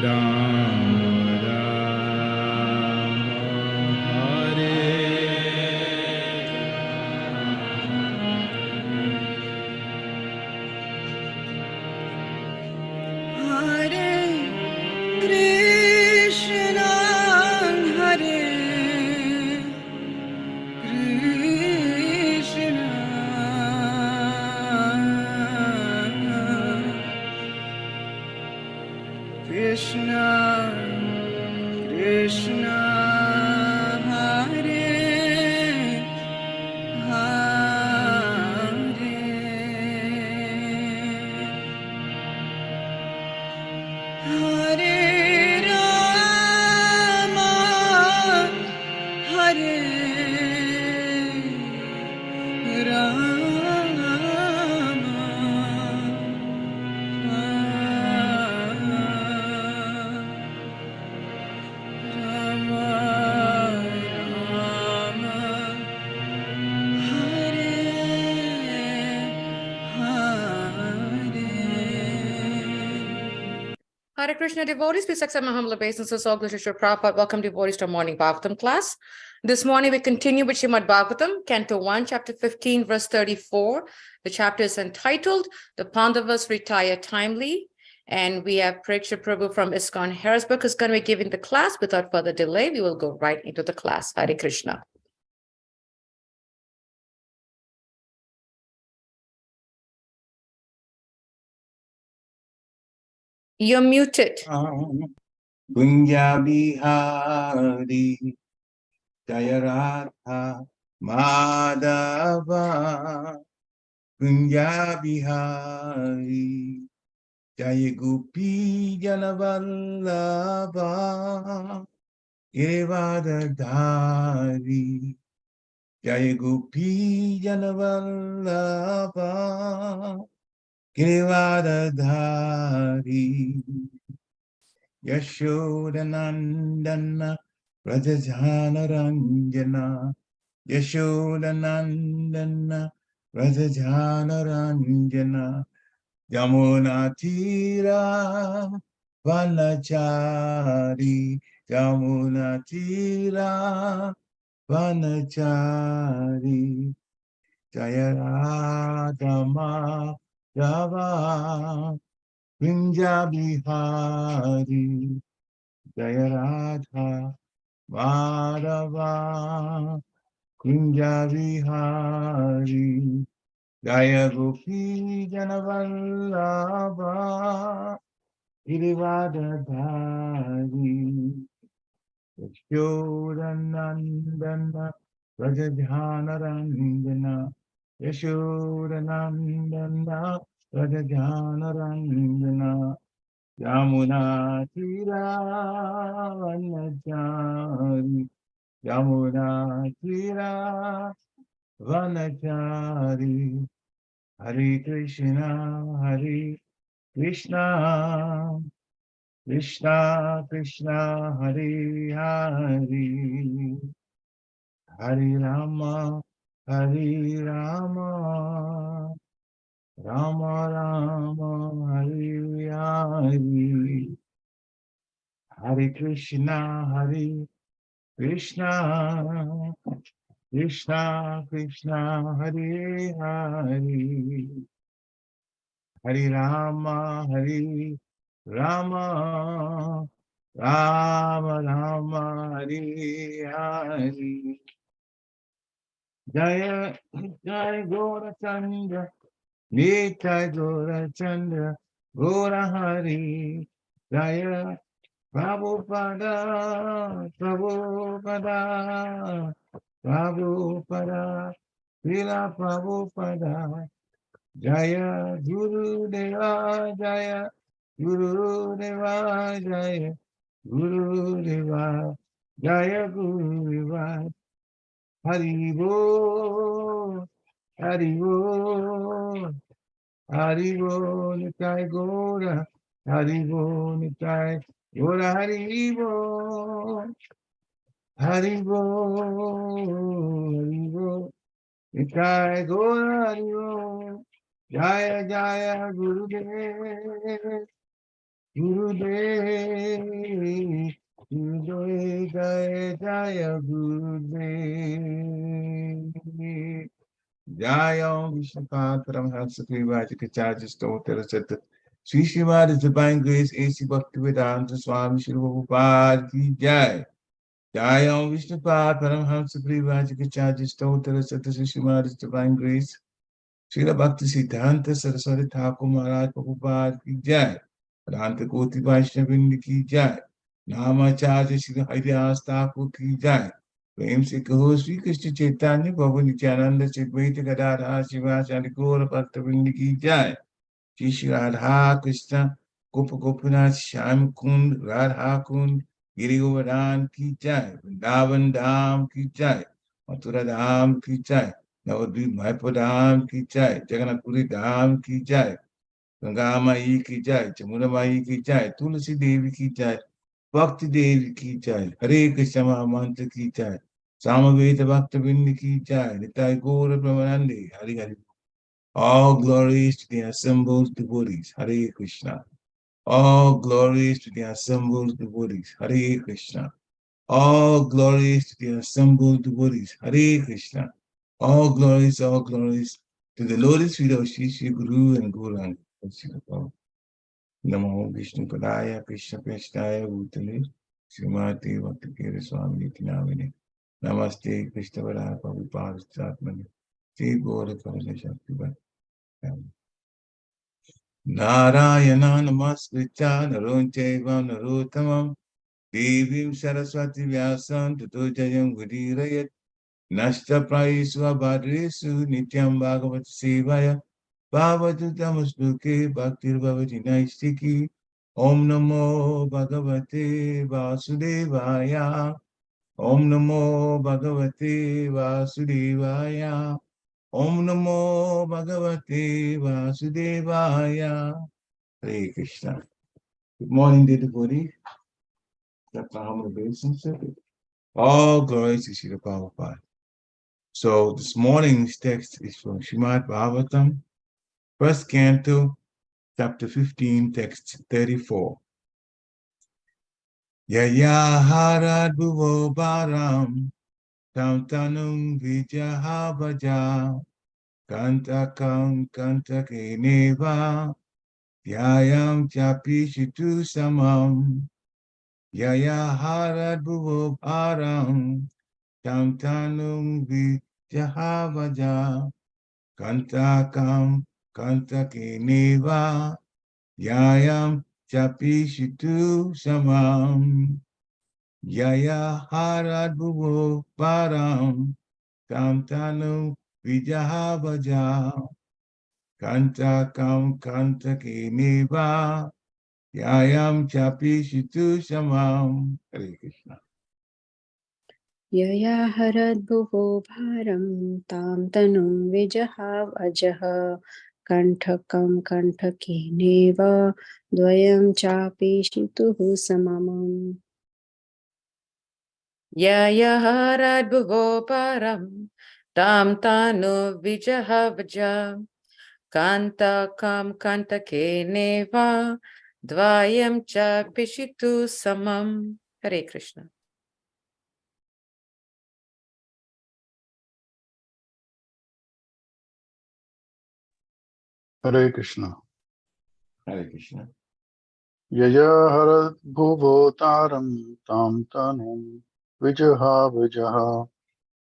Ram Ram Hare Hare Krishna, Hare Krishna, Krishna Krishna, Hare Hare, Hare Rama, Hare Rama, Rama Rama, Hare Hare. Hare Krishna devotees, please accept my humble obeisances. All Krishna Prabhupada. Welcome devotees to our morning Bhagavatam class. This morning we continue with Srimad Bhagavatam, Canto 1, Chapter 15, verse 34. The chapter is entitled, The Pandavas Retire Timely. And we have Preksha Prabhu from ISKCON Harrisburg who's going to be giving the class. Without further delay, we will go right into the class. Hare Krishna. You're muted. Kunja Bihari Jaya Radha Madhava Kunja Bihari Jaya Gopi Janavallabha Girivardhari Jaya Gopi Janavallabha Girivardhari Yashodanandana Rajajana Ranjana Yashodanandana Rajajana Ranjana Yamuna Tira Vanachari Yamuna Tira Vanachari Jaya Radha Madhava Kunja Bihari Jaya Radha Madhava Kunja Bihari Jaya Gopi Janavallabha Girivardhari Yashodanandana Rajajana Ranjana Yashodanandana Rajajana Ranjana Yamuna Tira Vanachari Yamuna Tira Vanachari Hare Krishna Hare Krishna Krishna Krishna Hare Hare Hare Rama Hare Rama Rama Rama Hare Hare Hare Krishna Krishna Krishna Hare Hare Hare Rama Rama Rama Rama Hare Hare Jaya Jaya Gaurachandra Nitya Gaurachandra Gaura Hari Jaya Prabhupada Prabhupada Prabhupada Srila Prabhupada Jaya Guru Deva Jaya Guru Deva Jaya Guru Deva Jaya Guru Deva Hari Bol Hari Bol Hari Bol Nitai Gora Hari Bol Nitai Gora Hari Bol Hari Bol Nitai Gora Hari Bol Jaya Jaya Gurudev Gurudev, Gurudev, Jaya Jaya Gurudev. Jaya Om Vishnupada Paramhansa Privajikacharya Stotara Sata Sri Srimad Divine Grace A.C. Bhaktivedanta Swami Shri Prabhupada Ki Jai. Jai Om Vishnupada Paramhansa Privajikacharya Stotara Sata Sri Srimad Divine Grace Srila Bhakti Siddhanta Saraswati Thakur Maharaj Prabhupada Ki Jai. Adhanta Koti Vaishnavinda Ki Jai. Namacharya Shri Haridas Thakur Ki Jai. प्रेम से कहो श्री कृष्ण चैतन्य प्रभु नित्यानंद चिद्वैत गदाधर शिवाचार्य गौर भक्तवृंद की जय श्री श्री राधा कृष्ण गोप गोपीनाथ श्याम कुंड राधा कुंड गिरि गोवर्धन की जय वृंदावन धाम की जय मथुरा धाम की जय नवद्वीप मायापुर धाम की जय जगन्नाथपुरी धाम की जय गंगा माई की जय जमुना माई की जय तुलसी देवी की जय भक्ति देवी की जय हरे कृष्ण महामंत्र की जय सामवेद भक्तवृंद की जय निताय गौर ब्रह्मानंदे Hari Hari all glories to the assembled devotees Hare Krishna all glories to the assembled devotees Hare Krishna all glories to the assembled devotees Hare Krishna all glories to the lotus feet of Shri Shri Guru and Gauranga Namo Vishnu Padaya Krishna Prasthaya Bhutale Srimati Bhakti Swami Nitinamine Namaste Krishna Padaya Prabhupada Satmani Sri Gaura Karana Shakti Narayana Namaskritya Naroncheva Narottamam Devim Saraswati Vyasam Tato Jayam Gudirayat Nashta Praisva Bhadresu Nityam Bhagavata Sevaya Bhavatu Tamasluke Bhaktir Bhavati Naistiki Om Namo Bhagavate Vasudevaya Om Namo Bhagavate Vasudevaya Om Namo Bhagavate Vasudevaya Hare Krishna. Good morning, dear devotees. That's our humble obeisance. All glories to Srila Prabhupada. So this morning's text is from Srimad Bhagavatam, first canto, chapter 15, text 34. Yaya harad bhuvo baram, tam tanum vijahabhaja, kantakam kantake neva, yayam chapi shitu samam, yaya harad bhuvo baram, tam tanum vijahabhaja, kantakam kantake neva, yayam chapi shitu samam. Yaya harad bhuvo param tam tanu vijahabhaja kantakam kantake neva yayam chapi shitu samam. Hare Krishna. Yaya haradbhuvo bharam tam tanum vijahav ajaha kanthakam kanthake neva dvayam chapi shituhu samamam. Yaya harad bhuvo param tam tanu vijahavaja kanta kam kanta ke neva dvayam cha pishitu samam. Hare Krishna. Hare Krishna. Hare Krishna. Yaya harat bhuvo taram tam tanum vijaha vijaha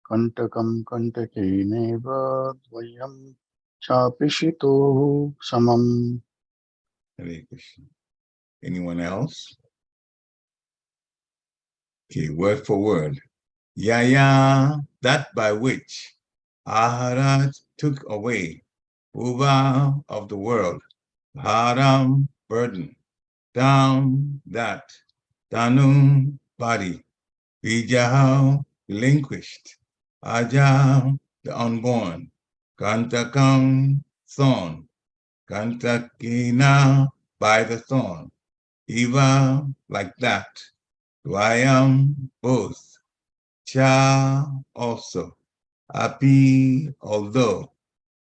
kantakam kantake neva dvayam chapishito samam. Hare Krishna. Anyone else? Okay, word for word. Yaya, that by which Aharat took away, Uva of the world, Haram, burden, Dam, that, Danum, body, Vijaham, relinquished, Ajam, the unborn, Kantakam, thorn, Kantakina, by the thorn, Eva, like that, Dvayam, both, Cha, also, Api, although,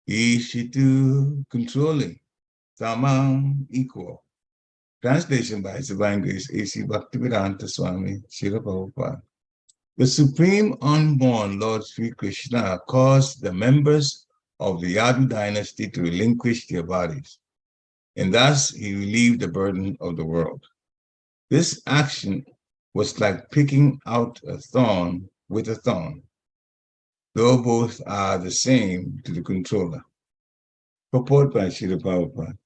Ishitu, controlling, Samam, equal, Translation by His Divine Grace A.C. Bhaktivedanta Swami Srila Prabhupada. The Supreme Unborn Lord Sri Krishna caused the members of the Yadu dynasty to relinquish their bodies, and thus he relieved the burden of the world. This action was like picking out a thorn with a thorn, though both are the same to the controller. Purport by Srila Prabhupada.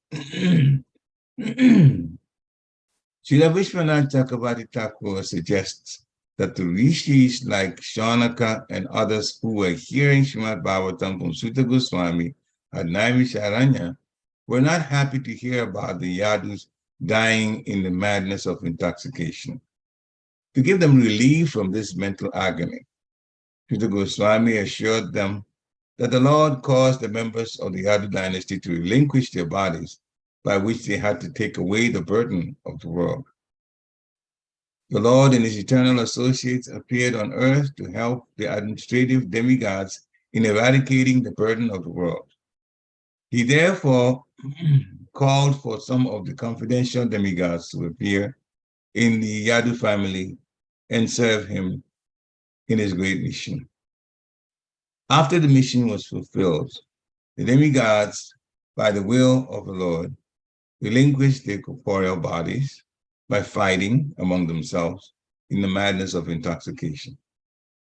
Srila Vishwanath Chakravarti Thakur suggests that the rishis like Shaunaka and others who were hearing Srimad Bhagavatam from Sutta Goswami at Naimisharanya were not happy to hear about the Yadus dying in the madness of intoxication. To give them relief from this mental agony, Sutta Goswami assured them that the Lord caused the members of the Yadu dynasty to relinquish their bodies, by which they had to take away the burden of the world. The Lord and his eternal associates appeared on earth to help the administrative demigods in eradicating the burden of the world. He therefore called for some of the confidential demigods to appear in the Yadu family and serve him in his great mission. After the mission was fulfilled, the demigods, by the will of the Lord, relinquished their corporeal bodies by fighting among themselves in the madness of intoxication.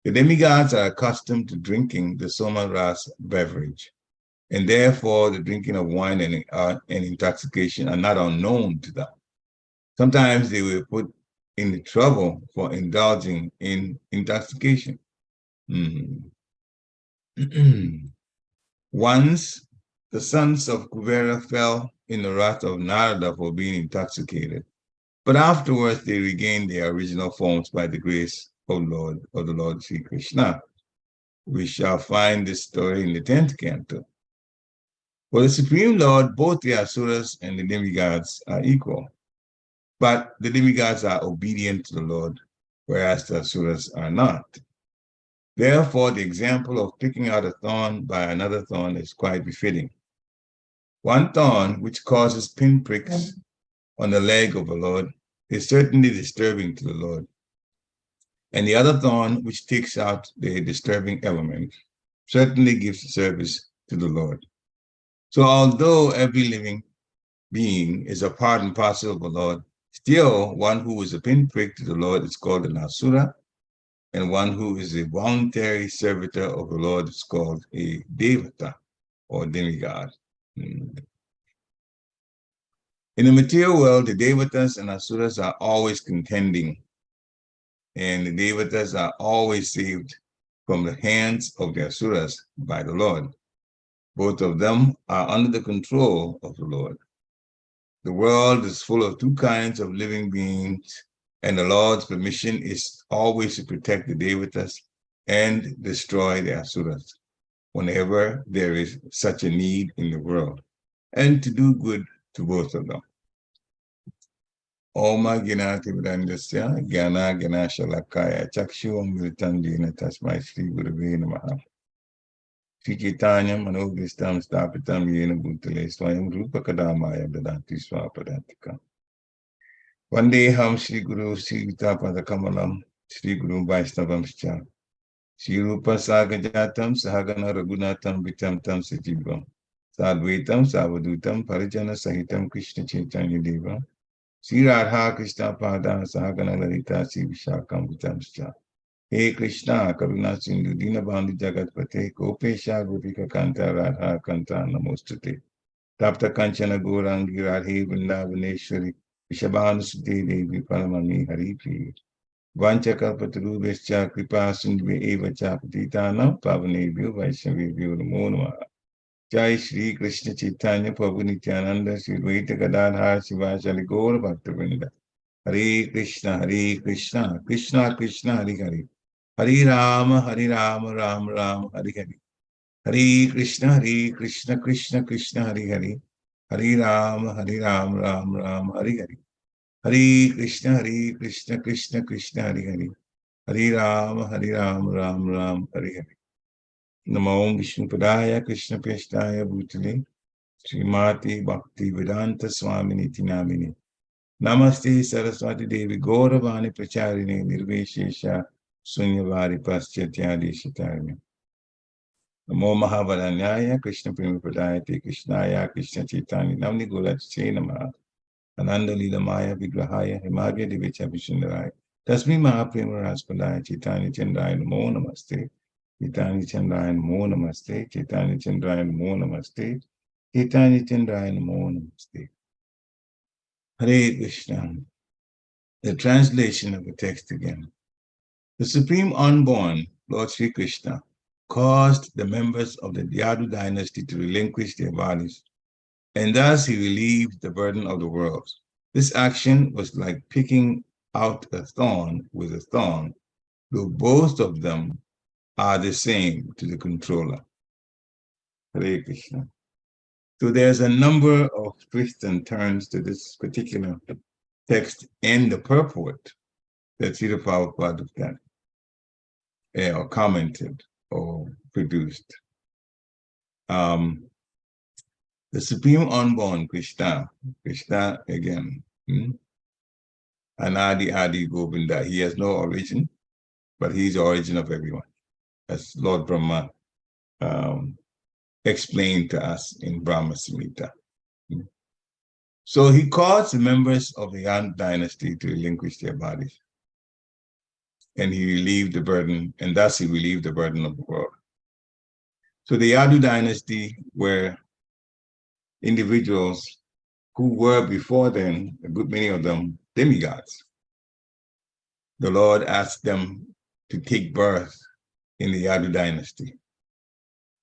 The demigods are accustomed to drinking the soma ras beverage, and therefore the drinking of wine and intoxication are not unknown to them. Sometimes they were put in trouble for indulging in intoxication. Once, the sons of Kuvera fell in the wrath of Narada for being intoxicated, but afterwards they regained their original forms by the grace of the Lord Sri Krishna. We shall find this story in the 10th canto. For the Supreme Lord, both the Asuras and the demigods are equal, but the demigods are obedient to the Lord, whereas the Asuras are not. Therefore, the example of picking out a thorn by another thorn is quite befitting. One thorn which causes pinpricks on the leg of the Lord is certainly disturbing to the Lord, and the other thorn which takes out the disturbing element certainly gives service to the Lord. So although every living being is a part and parcel of the Lord, still one who is a pinprick to the Lord is called an Asura, and one who is a voluntary servitor of the Lord is called a Devata, or demigod. In the material world, the Devatas and Asuras are always contending, and the Devatas are always saved from the hands of the Asuras by the Lord. Both of them are under the control of the Lord. The world is full of two kinds of living beings, and the Lord's permission is always to protect the Devatas and destroy the Asuras whenever there is such a need in the world, and to do good to both of them. Oma Ginati Vrandasya, Gyana Ganashalakaya, Chakshu Amritandina Tasmai Sri Gurave Namaha. Sri Chaitanya Manogristam Stapitam Yena Bhutale Swayam Rupa Kadamaya Dadanti Swapadantika. Vandeham Sri Guru Sri Vitapada Kamalam, Sri Guru Vaisnavamscha. Sri Rupa Sagajatam Sahagana Raghunatam Vitam Tam Sajivam. Sadvaitam Savadutam Parijana Sahitam Krishna Chaitanya Deva. Sri Radha Krishna Pada Sahagana Lalita Sri Vishakam Vitamscha. He Krishna Karuna Sindhu Dinabandhu Jagatpate Gopesha Gopika Kanta Radha Kanta Namostute. Tapta Kanchana Gourangi Radhe Vrindavaneshwari Vishabhanusute Devi Paramani Hari Priya. Vancha Kalpatarubhescha Kripa Sindhu Eva Chapatitanam Pavanebhyo Vaishnavebhyo Namo Namaha. Jai Shri Krishna Chaitanya Prabhu Nityananda Shri Dvaita Gadadhar Sivasali Gaur Bhaktivinoda. Hare Krishna Krishna Krishna Hare Hare. Hare Rama Rama Rama Hare Hare. Hare Krishna Krishna Krishna Hare Hare. Hare Rama Rama Rama Hare Hare. Hare Krishna Krishna Krishna Hare Hare. Hare Rama Rama Rama Hare Hare. Namo Vishnupadaya Krishna Peshtaya Bhutale Srimati Bhakti Vedanta Swamini Tinamini Namaste Saraswati Devi Gauravani Pracharini Nirveshesha Sunyavari Paschatyadi Shitarni. Namo Mahavaranyaya Krishna Prima Pradayate Krishnaya Krishna Chaitanya Namni Gulache Namaha Ananda Lila Maya Vigrahaya Himadya Divicha Vishindaraya Tasmi Mahaprema Raspalaya Chaitanya Chandaya Namo Namaste Chaitanya Chandaya Namo Namaste Chaitanya Chandaya Namo Namaste Chaitanya Chandaya Namo Namaste. Hare Krishna. The translation of the text again. The Supreme Unborn, Lord Sri Krishna, caused the members of the Yadu dynasty to relinquish their bodies, and thus he relieved the burden of the world. This action was like picking out a thorn with a thorn, though both of them are the same to the controller. Hare Krishna. So there's a number of twists and turns to this particular text and the purport that Srila Prabhupada has done, or commented or produced. The Supreme Unborn Krishna again, Anadi Adi Govinda, he has no origin, but he's the origin of everyone, as Lord Brahma explained to us in Brahma Samhita. So he caused the members of the Yan dynasty to relinquish their bodies. And he relieved the burden, and thus he relieved the burden of the world. So the Yadu dynasty were individuals who were before then, a good many of them, demigods. The Lord asked them to take birth in the Yadu dynasty.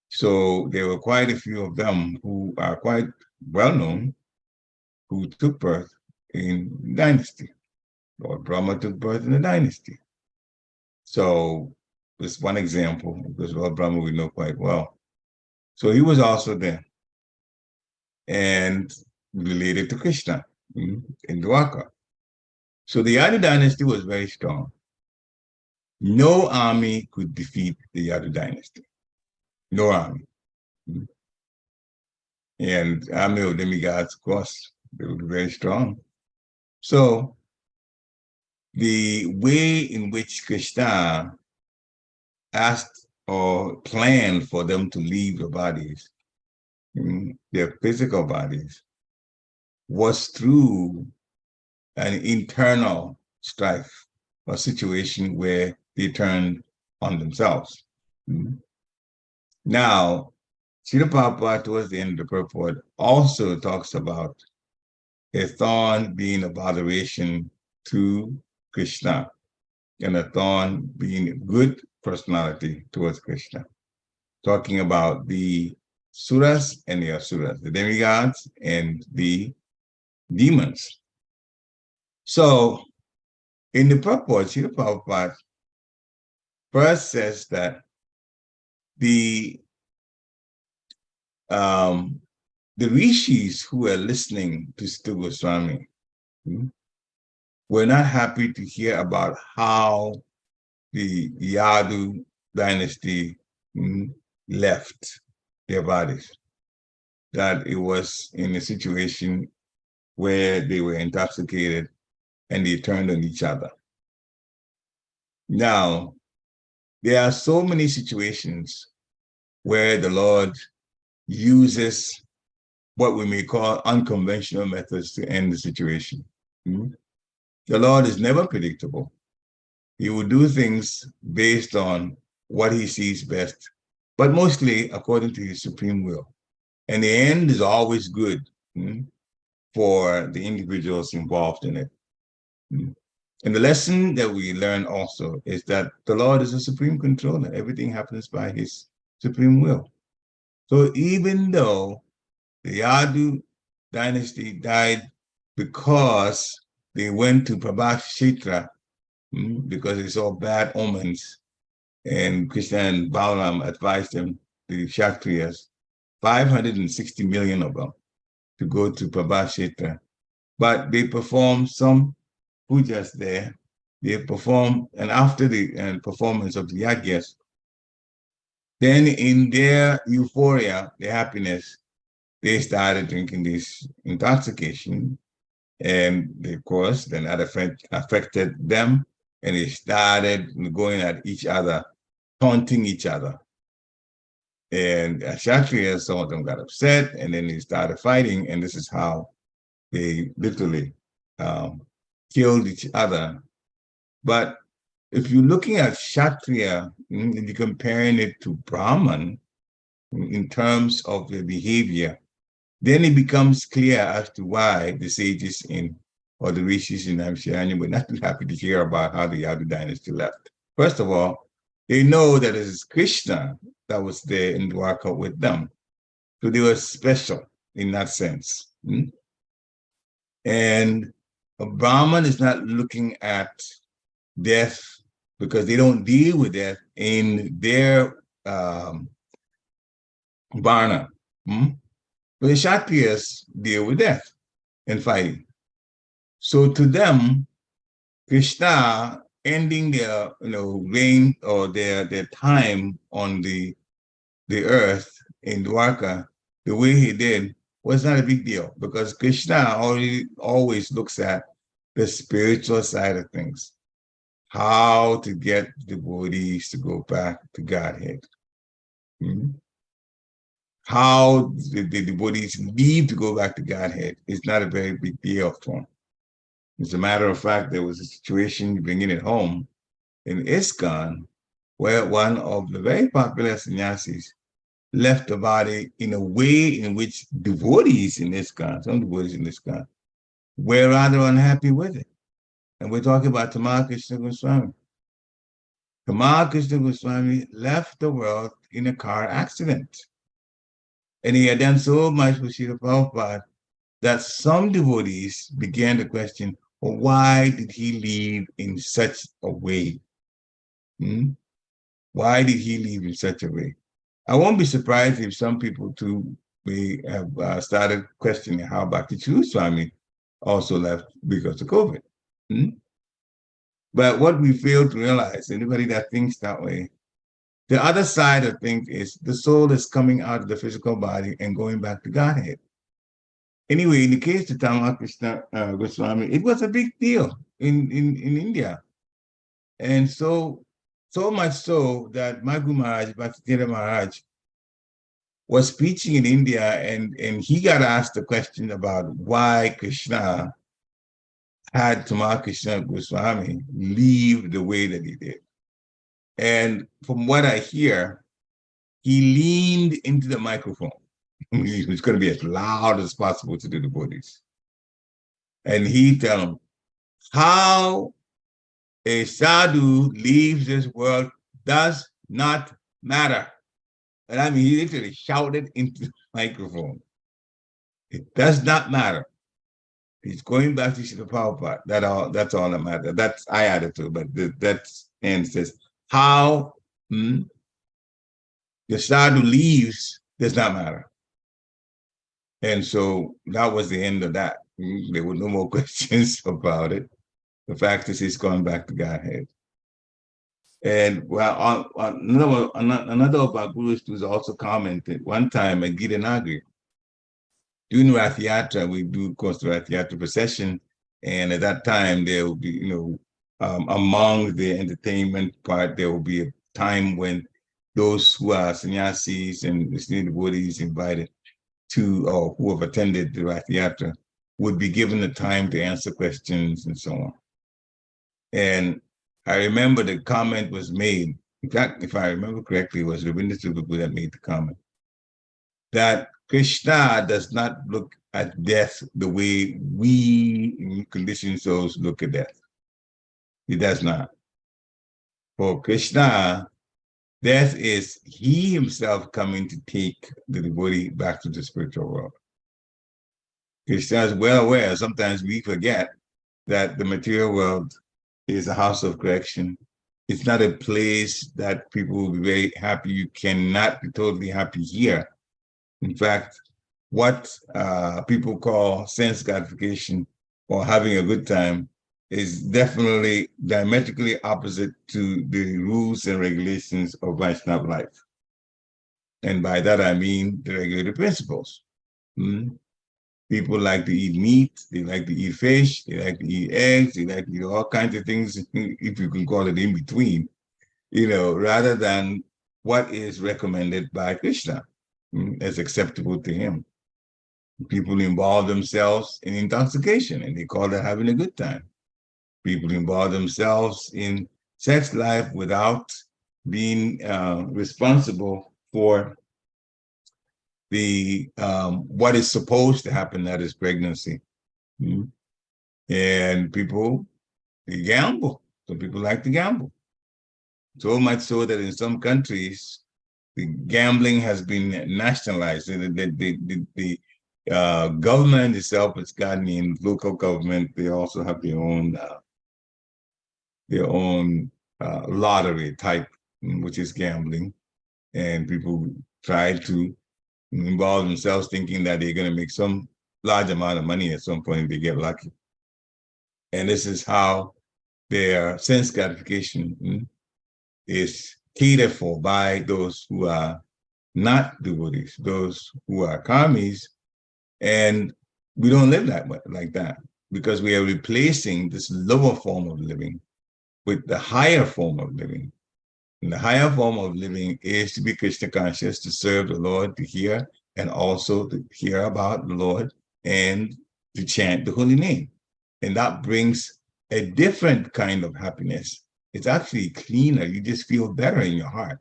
So there were quite a few of them who are quite well known who took birth in the dynasty. Lord Brahma took birth in the dynasty. So this one example, because Lord Brahma we know quite well. So he was also there and related to Krishna in Dwarka. So the Yadu dynasty was very strong. No army could defeat the Yadu dynasty. No army. And army of demigods, of course, they were very strong. So the way in which Krishna asked or planned for them to leave the bodies, their physical bodies, was through an internal strife or situation where they turned on themselves. Now, Srila Prabhupada, towards the end of the purport, also talks about a thorn being a botheration to Krishna, and a thorn being a good personality towards Krishna, talking about the suras and the asuras, the demigods and the demons. So, in the purport, Srila Prabhupada first says that the rishis who were listening to Sita Goswami were not happy to hear about how the Yadu dynasty left their bodies, that it was in a situation where they were intoxicated and they turned on each other. Now, there are so many situations where the Lord uses what we may call unconventional methods to end the situation. The Lord is never predictable. He will do things based on what he sees best, but mostly according to his supreme will. And the end is always good for the individuals involved in it. And the lesson that we learn also is that the Lord is a supreme controller. Everything happens by his supreme will. So even though the Yadu dynasty died because they went to Prabhakshitra because they saw bad omens, and Krishna and Balaram advised them, the Kshatriyas, 560 million of them, to go to Prabhakshitra. But they performed some pujas there. They performed, and after the performance of the yagyas, then in their euphoria, their happiness, they started drinking this intoxication, And of course, then that affected them, and they started going at each other, taunting each other. And Kshatriya, some of them got upset, and then they started fighting, and this is how they literally killed each other. But if you're looking at Kshatriya, and you're comparing it to Brahman in terms of their behavior, then it becomes clear as to why the sages or the rishis in Amshirani were not too happy to hear about how the Yadu dynasty left. First of all, they know that it is Krishna that was there in Dwarka with them. So they were special in that sense. And a Brahman is not looking at death because they don't deal with death in their Varna. But the Kshatriyas deal with death and fighting. So to them, Krishna ending their reign or their time on the earth in Dwarka the way he did was not a big deal because Krishna always looks at the spiritual side of things, how to get devotees to go back to Godhead. How the devotees need to go back to Godhead is not a very big deal for him. As a matter of fact, there was a situation bringing it home in ISKCON where one of the very popular sannyasis left the body in a way in which devotees in ISKCON, some devotees in ISKCON, were rather unhappy with it. And we're talking about Tamal Krishna Goswami. Tamal Krishna Goswami left the world in a car accident. And he had done so much for Srila Prabhupada that some devotees began to question, well, why did he leave in such a way? Why did he leave in such a way? I won't be surprised if some people too may have started questioning how Bhakti Swami also left because of COVID. But what we fail to realize, anybody that thinks that way, the other side of things is the soul is coming out of the physical body and going back to Godhead. Anyway, in the case of Tamal Krishna Goswami, it was a big deal in India. And so much so that Maghu Maharaj, Bhaktisiddhanta Maharaj, was preaching in India and he got asked a question about why Krishna had Tamal Krishna Goswami leave the way that he did. And from what I hear, he leaned into the microphone. He was going to be as loud as possible to the devotees. And he told them, how a sadhu leaves this world does not matter. And I mean, he literally shouted into the microphone. It does not matter. He's going back to Srila Prabhupada. That's all that matters. I added to it, but that's and says how the sadhu leaves does not matter. And so that was the end of that. There were no more questions about it. The fact is he's gone back to Godhead. And well, another of our gurus was also commented one time at Gita Nagari. During Rath Yatra, we do, of course, the Rath Yatra procession. And at that time, there will be, among the entertainment part, there will be a time when those who are sannyasis and listening devotees invited to, or who have attended the Rath Yatra, would be given the time to answer questions and so on. And I remember the comment was made, in fact, if I remember correctly, it was Rabindranath Tagore that made the comment, that Krishna does not look at death the way we conditioned souls look at death. He does not. For Krishna, death is he himself coming to take the devotee back to the spiritual world. Krishna is well aware, sometimes we forget that the material world is a house of correction. It's not a place that people will be very happy. You cannot be totally happy here. In fact, what people call sense gratification or having a good time is definitely diametrically opposite to the rules and regulations of Vaishnava life. And by that, I mean the regulated principles. People like to eat meat, they like to eat fish, they like to eat eggs, they like to eat all kinds of things, if you can call it in between, rather than what is recommended by Krishna as acceptable to him. People involve themselves in intoxication and they call that having a good time. People involve themselves in sex life without being responsible for the what is supposed to happen, that is pregnancy. And people, they gamble. Some people like to gamble. So much so that in some countries, the gambling has been nationalized. The government itself has gotten in, local government, they also have their own lottery type, which is gambling. And people try to involve themselves thinking that they're going to make some large amount of money at some point if they get lucky. And this is how their sense gratification is catered for by those who are not devotees, those who are karmis. And we don't live like that because we are replacing this lower form of living with the higher form of living. And the higher form of living is to be Krishna conscious, to serve the Lord, to hear, and also to hear about the Lord and to chant the holy name. And that brings a different kind of happiness. It's actually cleaner. You just feel better in your heart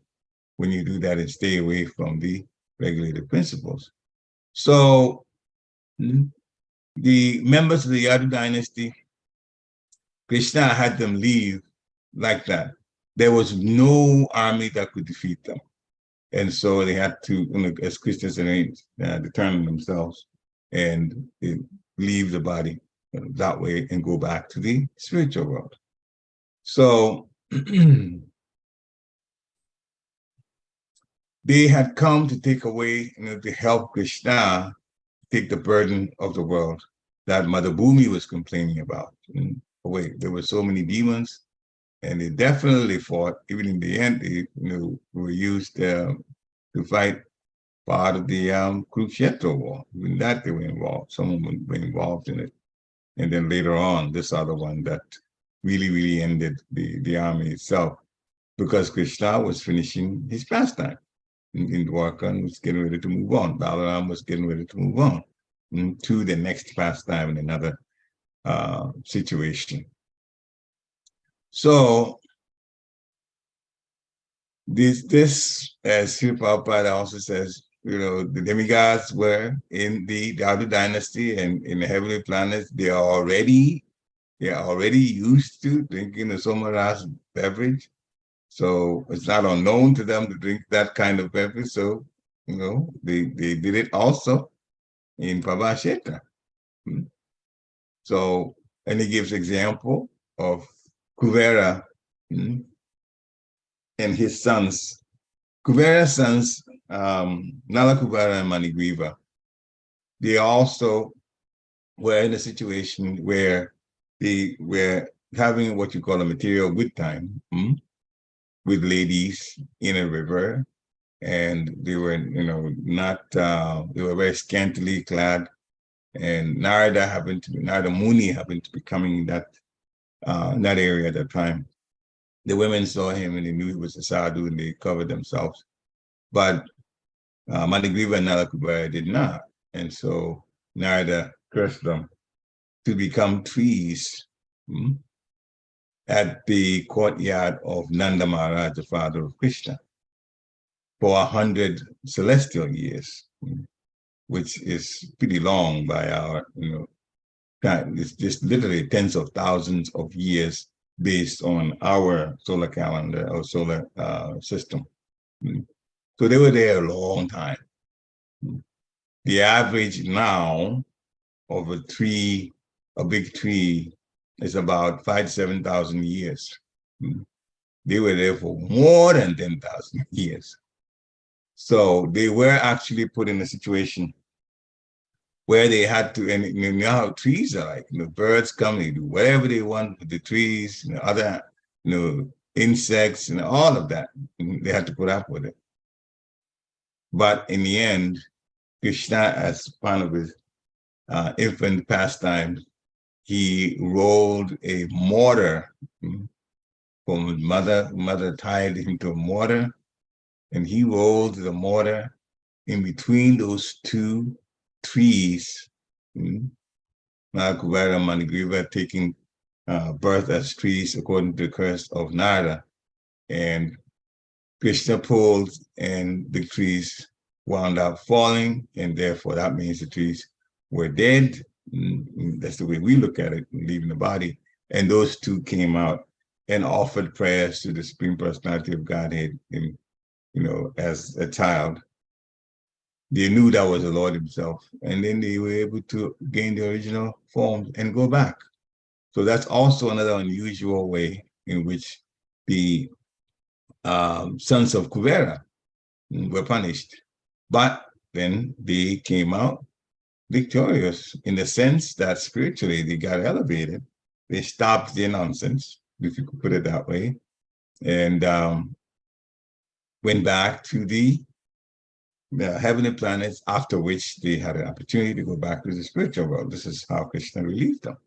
when you do that and stay away from the regulated principles. So the members of the Yadu dynasty, Krishna had them leave like that. There was no army that could defeat them. And so they had to, as Christians, determine themselves and leave the body that way and go back to the spiritual world. So they had come to take away, to help Krishna take the burden of the world that Mother Bhumi was complaining about. Wait, there were so many demons, and they definitely fought. Even in the end, they were used to fight part of the Kurukshetra war. Even that they were involved. Some of them were involved in it. And then later on, this other one that really ended the army itself, because Krishna was finishing his pastime in Dwarka and was getting ready to move on. Balaram was getting ready to move on to the next pastime in another situation. So this as Sri Prabhupada also says, the demigods were in the Yadu dynasty and in the heavenly planets. They are already used to drinking the Somaras beverage. So it's not unknown to them to drink that kind of beverage. So, they did it also in Prabhashetra. So, and he gives example of Kuvera and his sons. Kuvera's sons, Nala Kuvera and Manigriva, they also were in a situation where they were having what you call a material good time with ladies in a river, and they were, not, they were very scantily clad, and Narada Muni happened to be coming in that area at that time. The women saw him and they knew he was a sadhu and they covered themselves. But Manigriva and Nalakubara did not. And so Narada cursed them to become trees at the courtyard of Nanda Maharaj, the father of Krishna, for 100 celestial years, which is pretty long by our, it's just literally tens of thousands of years based on our solar calendar or solar system. So they were there a long time. The average now of a big tree, is about 5,000 to 7,000 years. They were there for more than 10,000 years. So they were actually put in a situation where they had to, and you know how trees are like, birds come, they do whatever they want with the trees, other, insects and all of that. They had to put up with it. But in the end, Krishna, as part of his if in the past times he rolled a mortar from his mother tied him to a mortar, and he rolled the mortar in between those two trees. Nakubara and Manigriva taking birth as trees according to the curse of Narada. And Krishna pulled, and the trees wound up falling, and therefore that means the trees were dead. That's the way we look at it, leaving the body. And those two came out and offered prayers to the Supreme Personality of Godhead, in, as a child. They knew that was the Lord himself, and then they were able to gain the original form and go back. So that's also another unusual way in which the sons of Kuvera were punished. But then they came out victorious in the sense that spiritually they got elevated. They stopped their nonsense, if you could put it that way, and went back to the heavenly planets, after which they had an opportunity to go back to the spiritual world. This is how Krishna relieved them.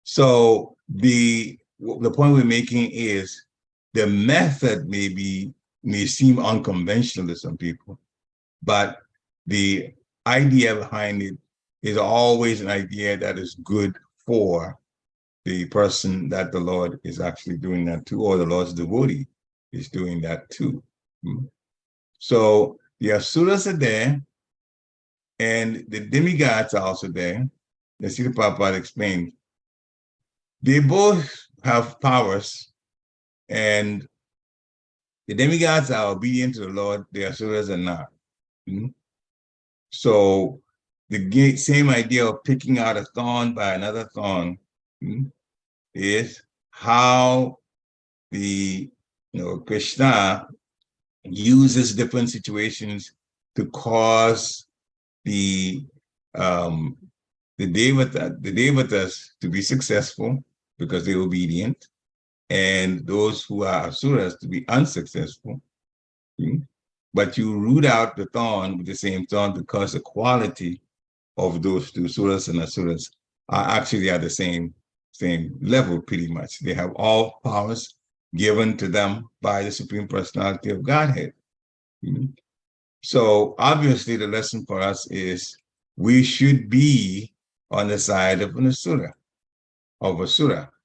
So the point we're making is the method may seem unconventional to some people, but the idea behind it is always an idea that is good for the person that the Lord is actually doing that to, or the Lord's devotee is doing that to. So the Asuras are there, and the demigods are also there. As Srila Prabhupada explained, they both have powers, and the demigods are obedient to the Lord, the Asuras are not. So the same idea of picking out a thorn by another thorn is how the Krishna uses different situations to cause the devatas to be successful because they're obedient, and those who are asuras to be unsuccessful. But you root out the thorn with the same thorn because the quality of those two suras and asuras are actually at the same level, pretty much. They have all powers given to them by the Supreme Personality of Godhead. So obviously the lesson for us is we should be on the side of an asura,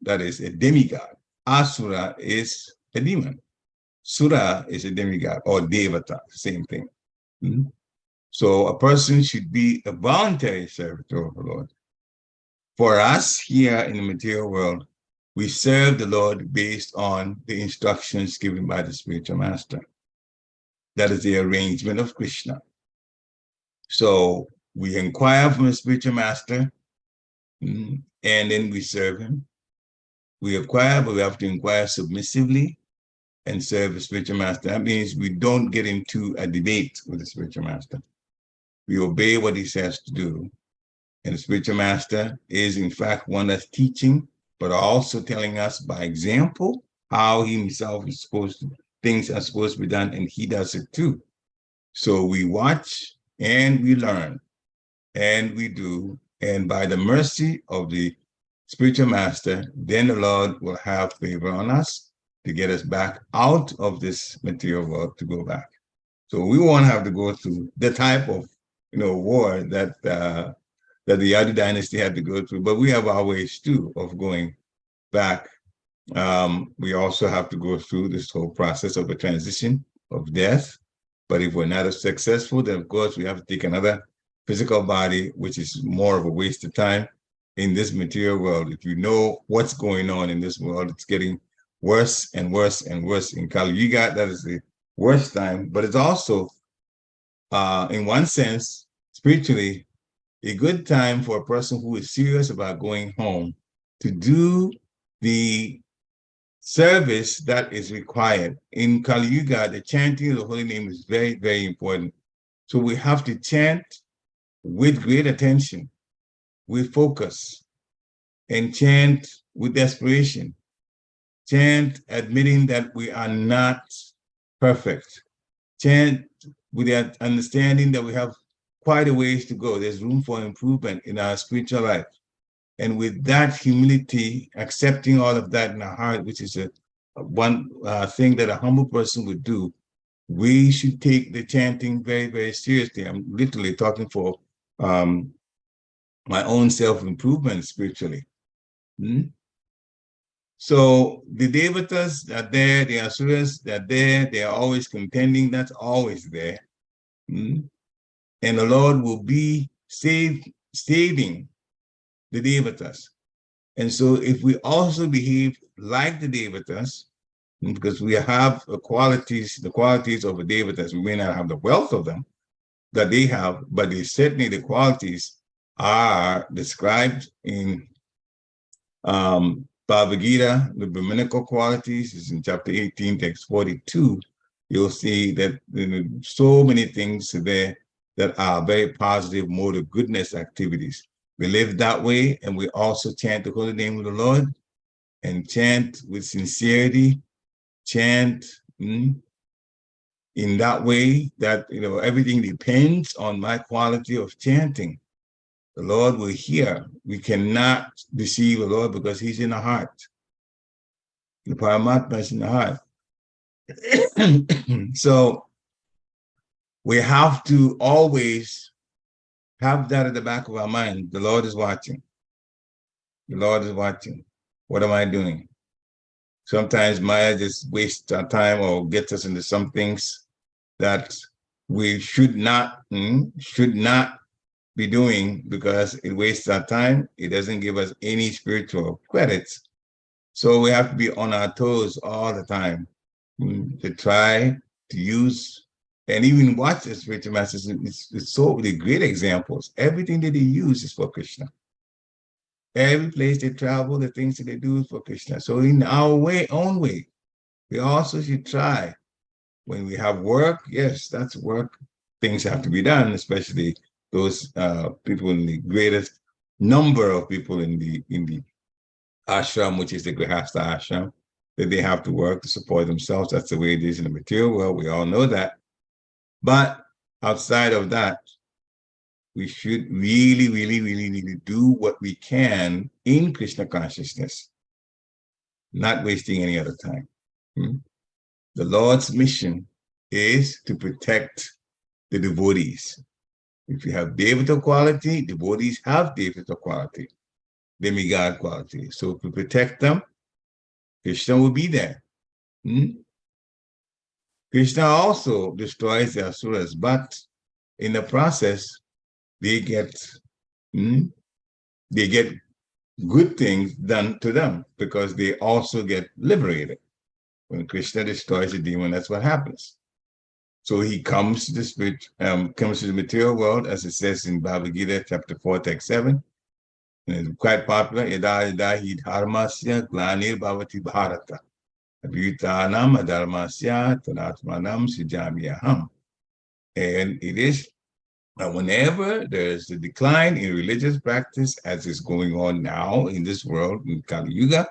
that is a demigod. Asura is a demon. Sura is a demigod, or devata, same thing. So a person should be a voluntary servitor of the Lord. For us here in the material world, we serve the Lord based on the instructions given by the spiritual master. That is the arrangement of Krishna. So we inquire from the spiritual master, and then we serve him. We acquire, but we have to inquire submissively and serve the spiritual master. That means we don't get into a debate with the spiritual master. We obey what he says to do. And the spiritual master is, in fact, one that's teaching, but also telling us by example how he himself is things are supposed to be done, and he does it too. So we watch and we learn and we do, and by the mercy of the spiritual master, then the Lord will have favor on us to get us back out of this material world to go back. So we won't have to go through the type of war that the Yadu dynasty had to go through, but we have our ways too of going back. We also have to go through this whole process of a transition of death. But if we're not as successful, then of course we have to take another physical body, which is more of a waste of time in this material world. If you know what's going on in this world, it's getting worse and worse and worse. In Kali Yuga, that is the worst time, but it's also, in one sense, spiritually, a good time for a person who is serious about going home to do the service that is required. In Kali Yuga, the chanting of the holy name is very, very important. So we have to chant with great attention, with focus, and chant with desperation. Chant admitting that we are not perfect. Chant with that understanding that we have quite a ways to go. There's room for improvement in our spiritual life. And with that humility, accepting all of that in our heart, which is one thing that a humble person would do, we should take the chanting very, very seriously. I'm literally talking for my own self-improvement spiritually. So the Devatas are there, the Asuras are there, they are always contending, that's always there. And the Lord will be saving the Devatas. And so if we also behave like the Devatas, because we have the qualities of the Devatas, we may not have the wealth of them that they have, but certainly the qualities are described in Bhagavad Gita. The Brahminical qualities is in chapter 18, text 42. You'll see that there are so many things there that are very positive mode of goodness activities. We live that way, and we also chant the holy name of the Lord, and chant with sincerity, chant in that way that, everything depends on my quality of chanting. The Lord will hear. We cannot deceive the Lord because he's in the heart. The Paramatma is in the heart. So we have to always have that at the back of our mind. The Lord is watching. The Lord is watching. What am I doing? Sometimes Maya just wastes our time or gets us into some things that we should not be doing because it wastes our time. It doesn't give us any spiritual credits. So we have to be on our toes all the time to try to use and even watch the spiritual masters. It's so many great examples. Everything that they use is for Krishna. Every place they travel, the things that they do is for Krishna. So in our own way, we also should try. When we have work, yes, that's work. Things have to be done, especially those people in the greatest number of people in the ashram, which is the Grihastha ashram, that they have to work to support themselves. That's the way it is in the material world. We all know that. But outside of that, we should really, really, really need to do what we can in Krishna consciousness, not wasting any other time. The Lord's mission is to protect the devotees. If you have Devata quality, devotees have Devata quality, demigod quality. So if we protect them, Krishna will be there. Krishna also destroys the asuras, but in the process, they get good things done to them because they also get liberated. When Krishna destroys a demon, that's what happens. So he comes to the spirit, comes to the material world, as it says in Bhagavad Gita, chapter 4, text 7. And it's quite popular. Yada yada hi dharmasya glanir bhavati bharata. Abhyutanam adharmasya tanatmanam sijamyaham. And it is whenever there's a decline in religious practice, as is going on now in this world, in Kali Yuga,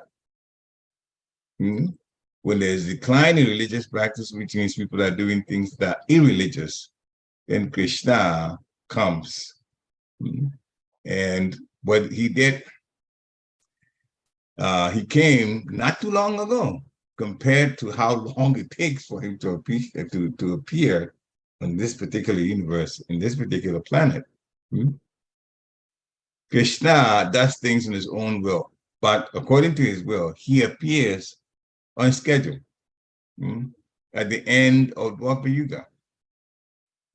when there's a decline in religious practice, which means people are doing things that are irreligious, then Krishna comes. And what he did, he came not too long ago, compared to how long it takes for him to appear in this particular universe, in this particular planet. Krishna does things in his own will, but according to his will, he appears on schedule at the end of Dwapara Yuga.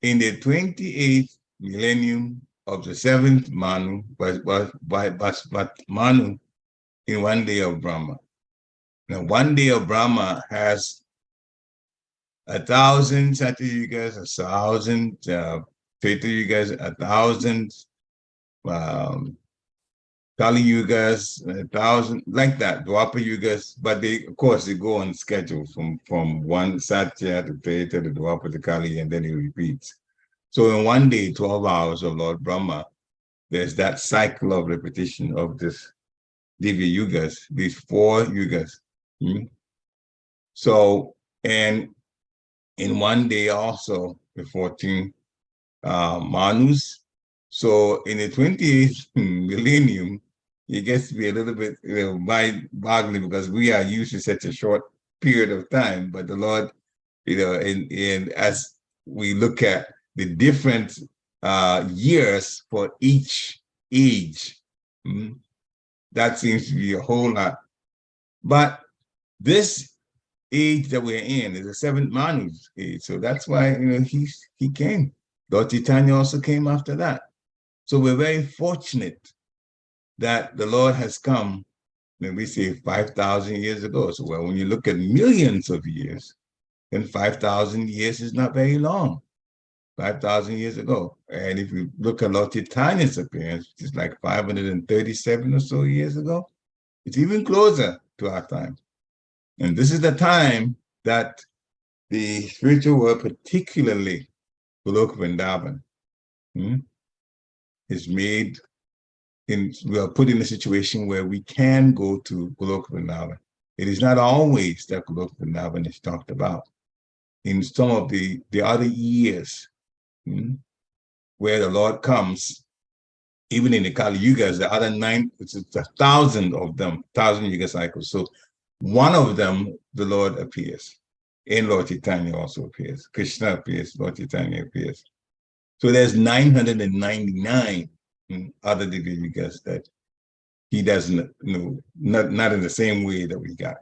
In the 28th millennium of the 7th Manu, but Manu in one day of Brahma. Now, one day of Brahma has 1,000 Satyugas, 1,000 Treta Yugas, 1,000 Kali Yugas, 1,000, like that, Dwapara Yugas, but they, of course, they go on schedule from one Satya to Treta to Dwapara to Kali, and then it repeats. So in one day, 12 hours of Lord Brahma, there's that cycle of repetition of this Divya Yugas, these 4 Yugas. So, and in one day also, the 14 Manus. So in the 28th millennium, it gets to be a little bit mind-boggling because we are used to such a short period of time. But the Lord, and as we look at the different years for each age, that seems to be a whole lot. But this age that we're in is the seventh Manu's age. So that's why, he came. Lord Chaitanya also came after that. So we're very fortunate that the Lord has come, when we say 5,000 years ago. So when you look at millions of years, then 5,000 years is not very long. 5,000 years ago. And if you look at Lord Chaitanya's appearance, which is like 537 or so years ago, it's even closer to our time. And this is the time that the spiritual world, particularly Goloka Vrindavan, is made we are put in a situation where we can go to Goloka Vrindavan. It is not always that Goloka Vrindavan is talked about. In some of the other years, where the Lord comes, even in the Kali Yugas, the other 9, it's 1,000 of them, 1,000 Yuga cycles. So one of them, the Lord appears. And Lord Chaitanya also appears. Krishna appears, Lord Chaitanya appears. So there's 999 other Divya Yugas that he doesn't not in the same way that we got.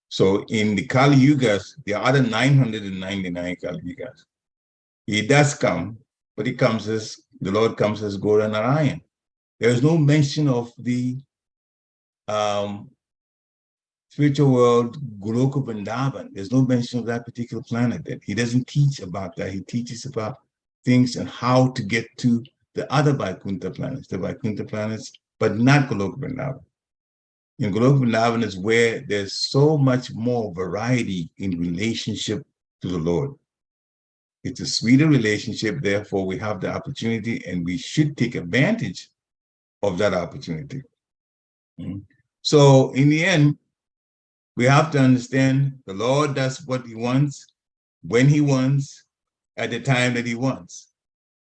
So in the Kali Yugas, there are other 999 Kali Yugas. He does come, but the Lord comes as Gora Narayan. There is no mention of the spiritual world, Goloka Vrindavan. There's no mention of that particular planet. That he doesn't teach about that. He teaches about things and how to get to the other Vaikuntha planets, but not Goloka Vrindavan. In Goloka Vrindavan is where there's so much more variety in relationship to the Lord. It's a sweeter relationship, therefore we have the opportunity and we should take advantage of that opportunity. So in the end, we have to understand the Lord does what he wants, when he wants, at the time that he wants.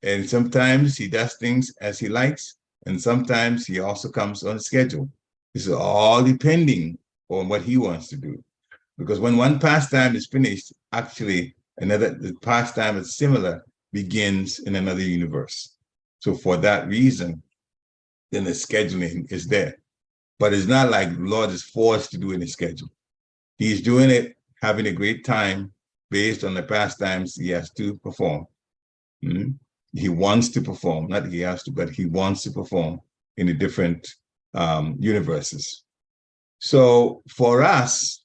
And sometimes he does things as he likes, and sometimes he also comes on a schedule. This is all depending on what he wants to do. Because when one pastime is finished, actually the pastime that's similar begins in another universe. So for that reason, then the scheduling is there. But it's not like the Lord is forced to do any schedule. He's doing it, having a great time based on the pastimes he has to perform. He wants to perform, not he has to, but he wants to perform in the different universes. So for us,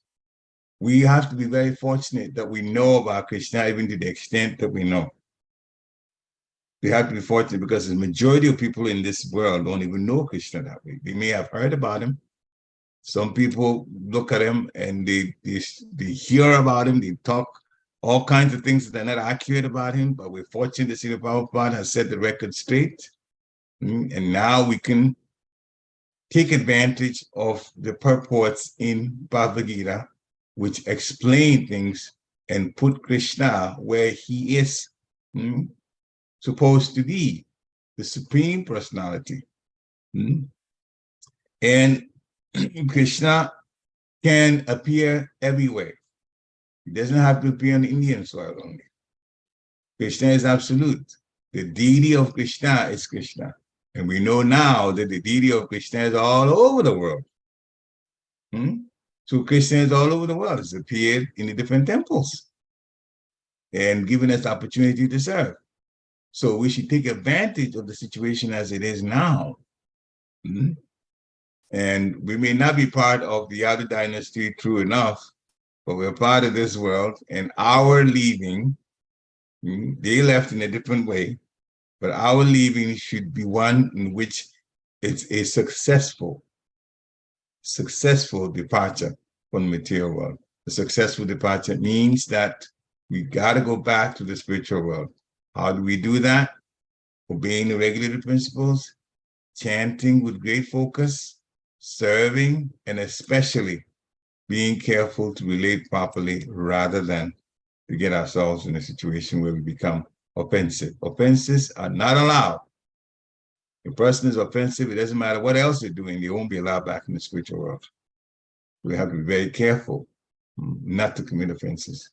we have to be very fortunate that we know about Krishna, even to the extent that we know. We have to be fortunate because the majority of people in this world don't even know Krishna that way. They may have heard about him. Some people look at him and they hear about him, they talk all kinds of things that are not accurate about him, but we're fortunate to see that Prabhupada has set the record straight. And now we can take advantage of the purports in Bhagavad Gita, which explain things and put Krishna where he is supposed to be, the Supreme Personality. And Krishna can appear everywhere. He doesn't have to appear on the Indian soil only. Krishna is absolute. The deity of Krishna is Krishna. And we know now that the deity of Krishna is all over the world. So Krishna is all over the world. It's appeared in the different temples and given us the opportunity to serve. So we should take advantage of the situation as it is now. And we may not be part of the other dynasty, true enough, but we're part of this world, and our leaving, they left in a different way, but our leaving should be one in which it's a successful departure from the material world. A successful departure means that we got to go back to the spiritual world. How do we do that? Obeying the regulated principles, chanting with great focus, serving, and especially being careful to relate properly rather than to get ourselves in a situation where we become offensive. Offenses are not allowed. If a person is offensive, it doesn't matter what else they're doing, they won't be allowed back in the spiritual world. We have to be very careful not to commit offenses.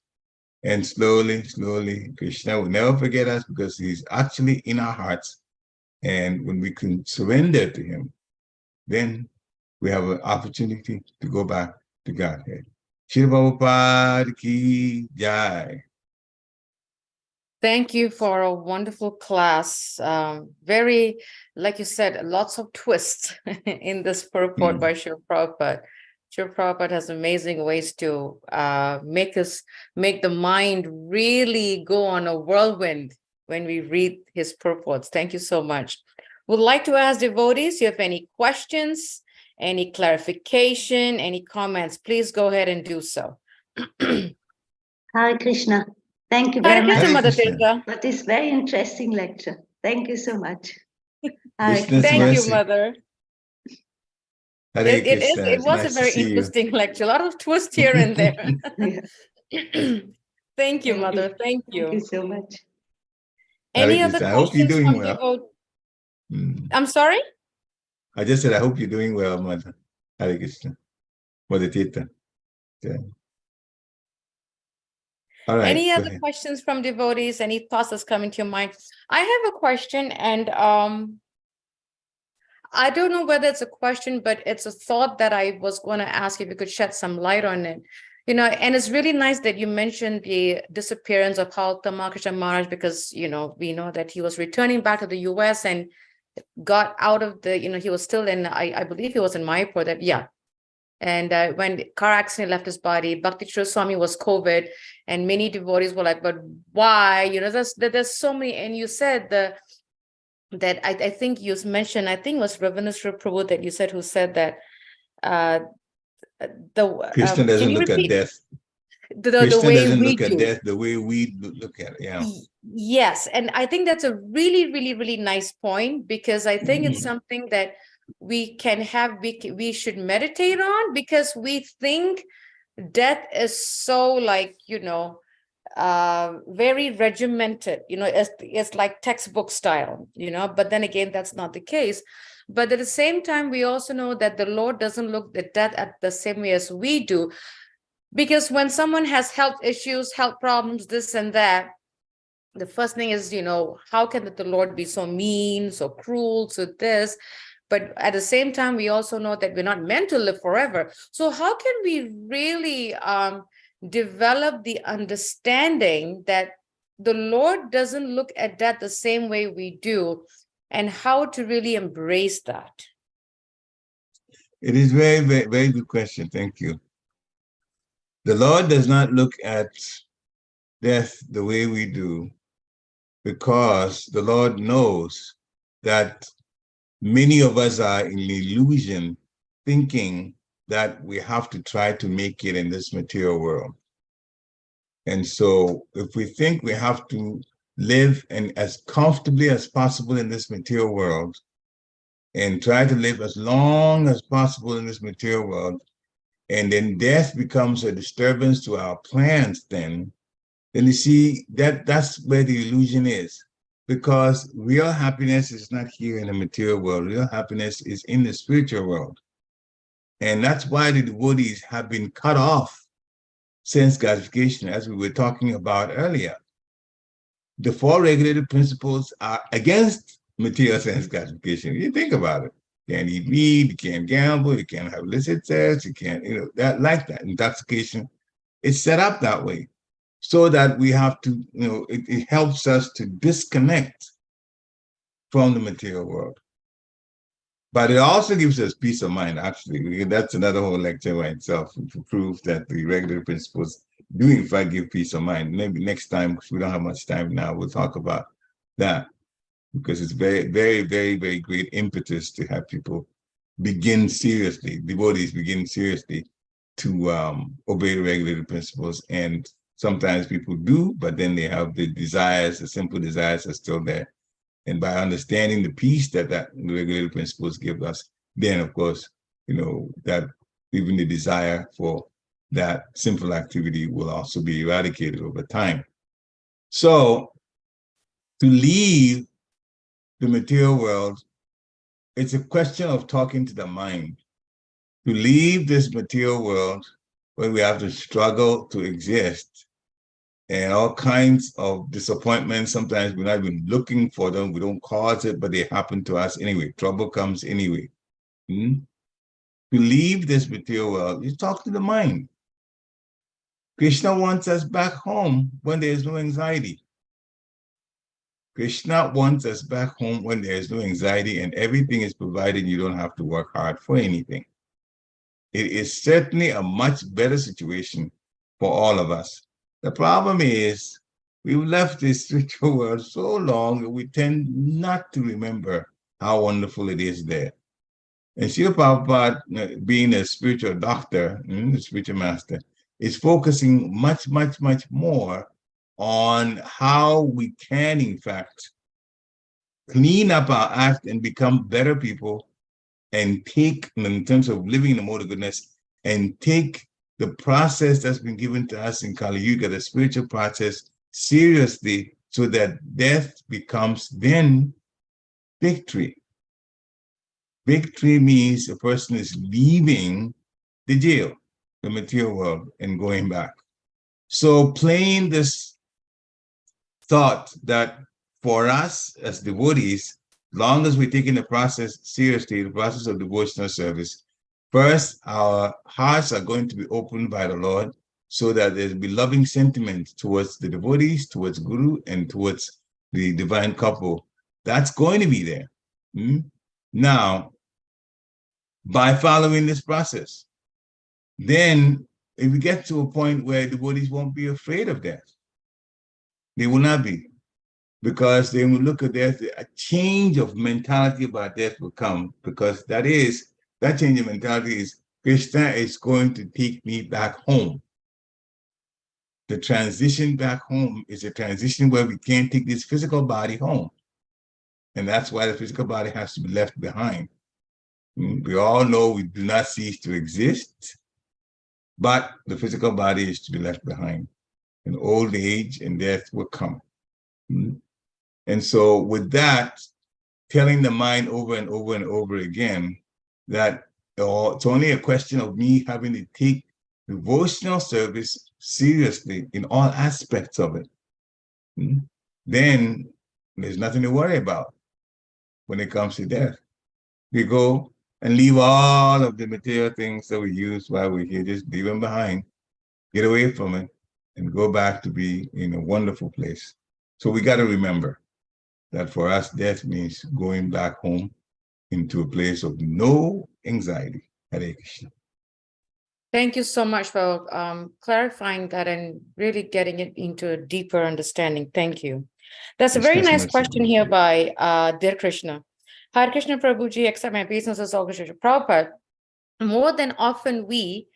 And slowly, slowly, Krishna will never forget us because he's actually in our hearts. And when we can surrender to him, then we have an opportunity to go back to Godhead. Shri Prabhupada ki jai. Thank you for a wonderful class. Very, like you said, lots of twists in this purport by Srila Prabhupada. Srila Prabhupada has amazing ways to make the mind really go on a whirlwind when we read his purports. Thank you so much. Would like to ask devotees, you have any questions, any clarification, any comments, please go ahead and do so. Hare Krishna. Thank you Hare very Krishna, much Mother Krishna. Teresa. for this very interesting lecture. Thank you so much. Hare Krishna's Krishna. Thank you, mercy. Mother. Hare Krishna. It It's was a nice to very see you. interesting lecture, a lot of twists here and there. Yeah. Thank you, Mother. Thank Thank you you. so much. Any Hare other Krishna. I hope you're questions doing from well. devotees? I'm sorry? I just said, I hope you're doing well, Mother. Hare Krishna. Mother Tita. Yeah. All right. Any go other ahead. questions from devotees? Any thoughts that's coming to your mind? I have a question, and I don't know whether it's a question, but it's a thought that I was going to ask if you could shed some light on it. You know, and it's really nice that you mentioned the disappearance of Tamakrisha Maharaj, because, you know, we know that he was returning back to the US and got out of the, you know, he was still in, I believe he was in Mayapur, that, yeah. And when the car accident left his body, Bhakti Swami was COVID, and many devotees were like, but why? You know, there's so many, and you said that I think you mentioned, I think it was Ravindraswar Prabhu that you said, who said that Krishna can doesn't you look at repeat death. the Krishna way doesn't we look at do? death the way we look at it. Yeah. Yes, and I think that's a really, really, really nice point, because I think it's something that we can have, we should meditate on, because we think death is so, like, you know, very regimented, you know, it's like textbook style, you know, but then again, that's not the case. But at the same time, we also know that the Lord doesn't look at death at the same way as we do, because when someone has health issues, health problems, this and that, the first thing is, you know, how can the Lord be so mean, so cruel, so this? But at the same time, we also know that we're not meant to live forever. So how can we really develop the understanding that the Lord doesn't look at death the same way we do, and how to really embrace that? It is very, very, very good question. Thank you. The Lord does not look at death the way we do, because the Lord knows that many of us are in illusion, thinking that we have to try to make it in this material world. And so if we think we have to live as comfortably as possible in this material world, and try to live as long as possible in this material world, and then death becomes a disturbance to our plans, then you see that's where the illusion is. Because real happiness is not here in the material world. Real happiness is in the spiritual world. And that's why the devotees have been cut off sense gratification, as we were talking about earlier. The four regulated principles are against material sense gratification. You think about it. You can't eat meat, you can't gamble, you can't have illicit sex, you can't, you know, that like that. Intoxication, it's set up that way, so that we have to, you know, it helps us to disconnect from the material world. But it also gives us peace of mind, actually. That's another whole lecture by itself, to prove that the regular principles do in fact give peace of mind. Maybe next time, because we don't have much time now, we'll talk about that, because it's very, very, very, very great impetus to have people begin seriously, devotees begin seriously to obey the regulated principles. And sometimes people do, but then they have the desires, the simple desires are still there. And by understanding the peace that the regulated principles give us, then of course, you know, that even the desire for that simple activity will also be eradicated over time. So To leave the material world, it's a question of talking to the mind. To leave this material world where we have to struggle to exist and all kinds of disappointments. Sometimes we're not even looking for them. We don't cause it, but they happen to us anyway. Trouble comes anyway. To leave this material world, you talk to the mind. Krishna wants us back home when there is no anxiety. Krishna wants us back home when there is no anxiety and everything is provided. You don't have to work hard for anything. It is certainly a much better situation for all of us. The problem is we've left this spiritual world so long that we tend not to remember how wonderful it is there. And Srila Prabhupada, being a spiritual doctor, a spiritual master, is focusing much, much, much more on how we can, in fact, clean up our act and become better people and take, in terms of living in the mode of goodness, and take the process that's been given to us in Kali Yuga, the spiritual process, seriously, so that death becomes then victory. Victory means a person is leaving the jail, the material world, and going back. So playing this thought that for us as devotees, long as we're taking the process seriously, the process of devotional service, first, our hearts are going to be opened by the Lord so that there'll be loving sentiment towards the devotees, towards Guru, and towards the divine couple. That's going to be there. Now, by following this process, then if we get to a point where devotees won't be afraid of death, they will not be. Because they will look at death, a change of mentality about death will come, because that change of mentality is Krishna is going to take me back home. The transition back home is a transition where we can't take this physical body home. And that's why the physical body has to be left behind. We all know we do not cease to exist, but the physical body is to be left behind. And old age and death will come. And so with that, telling the mind over and over and over again that it's only a question of me having to take devotional service seriously in all aspects of it, then there's nothing to worry about when it comes to death. We go and leave all of the material things that we use while we're here, just leave them behind, get away from it, and go back to be in a wonderful place. So we got to remember that for us, death means going back home into a place of no anxiety. Hare Krishna. Thank you so much for clarifying that and really getting it into a deeper understanding. Thank you. That's a very nice question here by Dear Krishna. Hare Krishna Prabhuji, accept my obeisances, all Krishna Prabhupada. More than often we,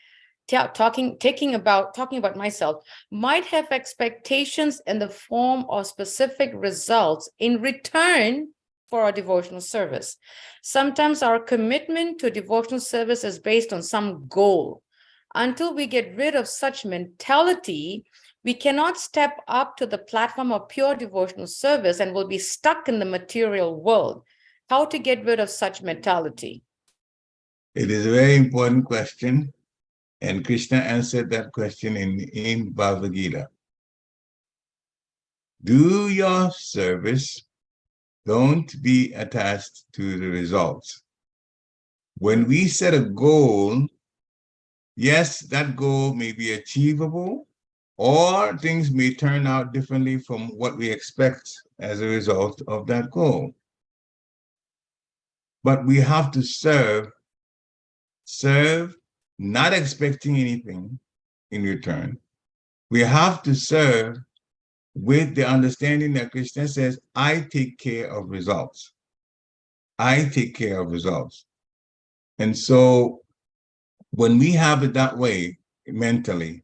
talking about myself, might have expectations in the form of specific results in return for our devotional service. Sometimes our commitment to devotional service is based on some goal. Until we get rid of such mentality, we cannot step up to the platform of pure devotional service and will be stuck in the material world. How to get rid of such mentality? It is a very important question. And Krishna answered that question in Bhagavad Gita. Do your service, don't be attached to the results. When we set a goal, yes, that goal may be achievable, or things may turn out differently from what we expect as a result of that goal. But we have to serve, not expecting anything in return. We have to serve with the understanding that Krishna says, I take care of results. I take care of results. And so when we have it that way mentally,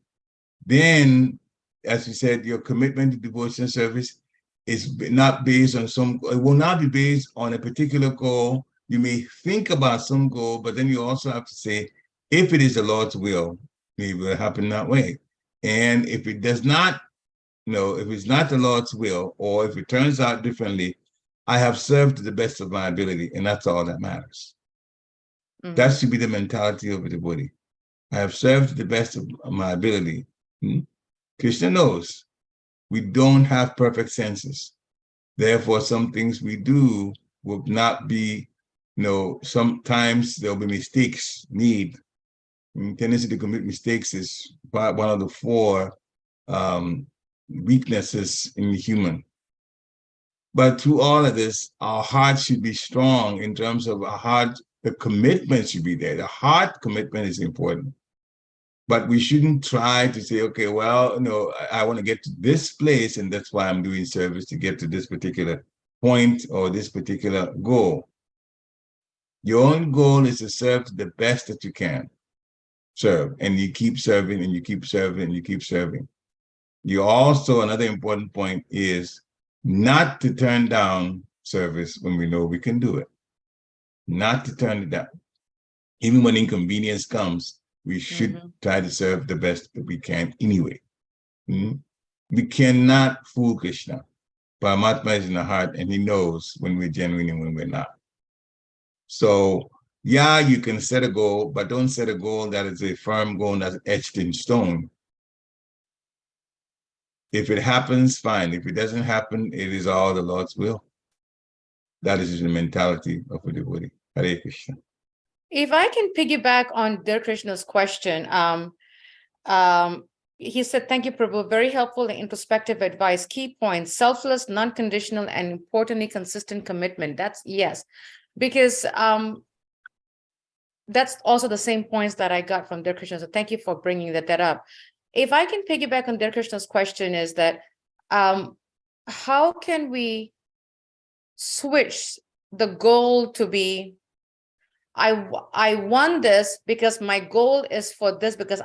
then, as you said, your commitment to devotional service is not based on it will not be based on a particular goal. You may think about some goal, but then you also have to say, if it is the Lord's will, maybe it will happen that way. And if it does not if it's not the Lord's will, or if it turns out differently, I have served to the best of my ability, and that's all that matters. That should be the mentality of the devotee. I have served to the best of my ability. Krishna knows we don't have perfect senses. Therefore, some things we do will not be, sometimes there'll be mistakes made. Tendency to commit mistakes is one of the four weaknesses in the human. But through all of this, our heart should be strong in terms of our heart. The commitment should be there. The heart commitment is important. But we shouldn't try to say, okay, well, I want to get to this place, and that's why I'm doing service, to get to this particular point or this particular goal. Your own goal is to serve to the best that you can serve, and you keep serving, and you keep serving, and you keep serving. You also, another important point is not to turn down service when we know we can do it. Not to turn it down. Even when inconvenience comes, we should try to serve the best that we can anyway. We cannot fool Krishna. Paramatma is in the heart, and he knows when we're genuine and when we're not. So, yeah, you can set a goal, but don't set a goal that is a firm goal that's etched in stone. If it happens, fine. If it doesn't happen, it is all the Lord's will. That is the mentality of a devotee. Hare Krishna. If I can piggyback on Dear Krishna's question, he said, thank you, Prabhu. Very helpful and introspective advice. Key points: selfless, non-conditional, and importantly, consistent commitment. That's yes, because that's also the same points that I got from Dear Krishna. So thank you for bringing that up. If I can piggyback on Dear Krishna's question, is that how can we switch the goal to be, I want this because my goal is for this, because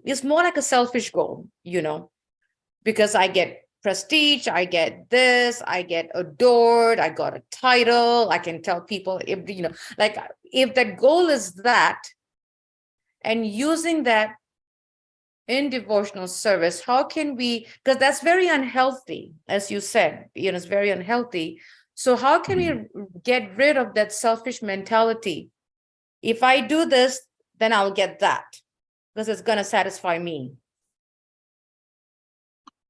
it's more like a selfish goal, because I get prestige, I get this, I get adored, I got a title, I can tell people, if that goal is that, and using that in devotional service, how can we, because that's very unhealthy, as you said, it's very unhealthy. So how can we get rid of that selfish mentality? If I do this, then I'll get that, because it's going to satisfy me.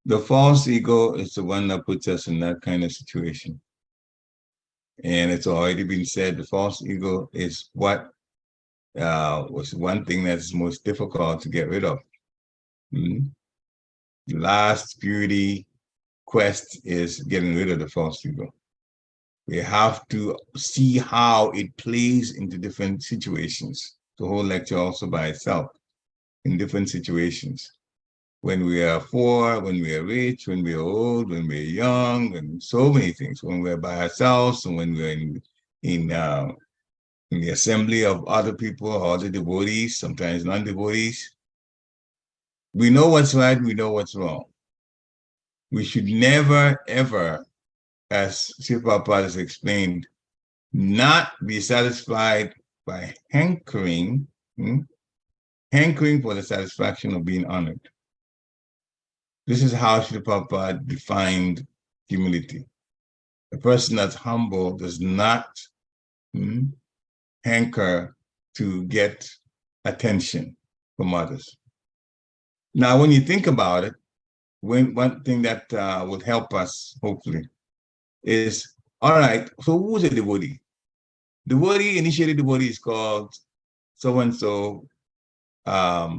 The false ego is the one that puts us in that kind of situation. And it's already been said, the false ego is what was one thing that's most difficult to get rid of. The last purity quest is getting rid of the false ego. We have to see how it plays into different situations. The whole lecture also by itself, in different situations. When we are poor, when we are rich, when we are old, when we're young, and so many things. When we're by ourselves, and when we're in the assembly of other people, or other devotees, sometimes non-devotees. We know what's right, we know what's wrong. We should never, ever, as Srila Prabhupada has explained, not be satisfied by hankering for the satisfaction of being honored. This is how Srila Prabhupada defined humility. A person that's humble does not hanker to get attention from others. Now, when you think about it, one thing that would help us, hopefully, is, all right, so who's a devotee? Devotee, initiated devotee is called so-and-so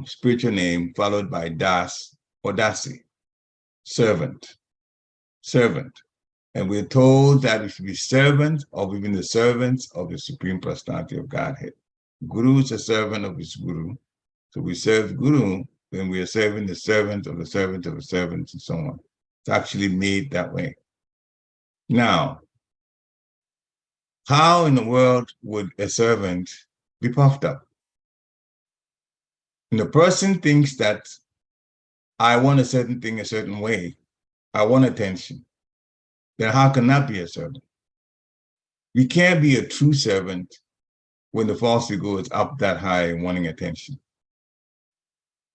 spiritual name, followed by Das or Dasi, servant. And we're told that we should be servants of even the servants of the Supreme Personality of Godhead. Guru is a servant of his Guru. So we serve Guru, then we are serving the servant of the servant of the servants, and so on. It's actually made that way. Now, how in the world would a servant be puffed up? And the person thinks that I want a certain thing a certain way, I want attention, then how can that be a servant? We can't be a true servant when the false ego is up that high and wanting attention.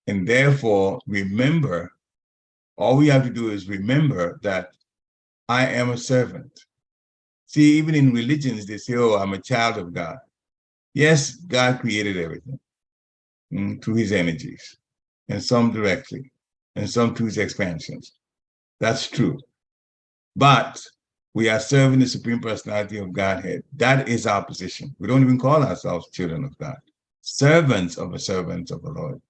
And therefore, remember All we have to do is remember that I am a servant. See, even in religions, they say, oh, I'm a child of God. Yes, God created everything through his energies, and some directly, and some through his expansions. That's true. But we are serving the Supreme Personality of Godhead. That is our position. We don't even call ourselves children of God. Servants of the servants of the Lord.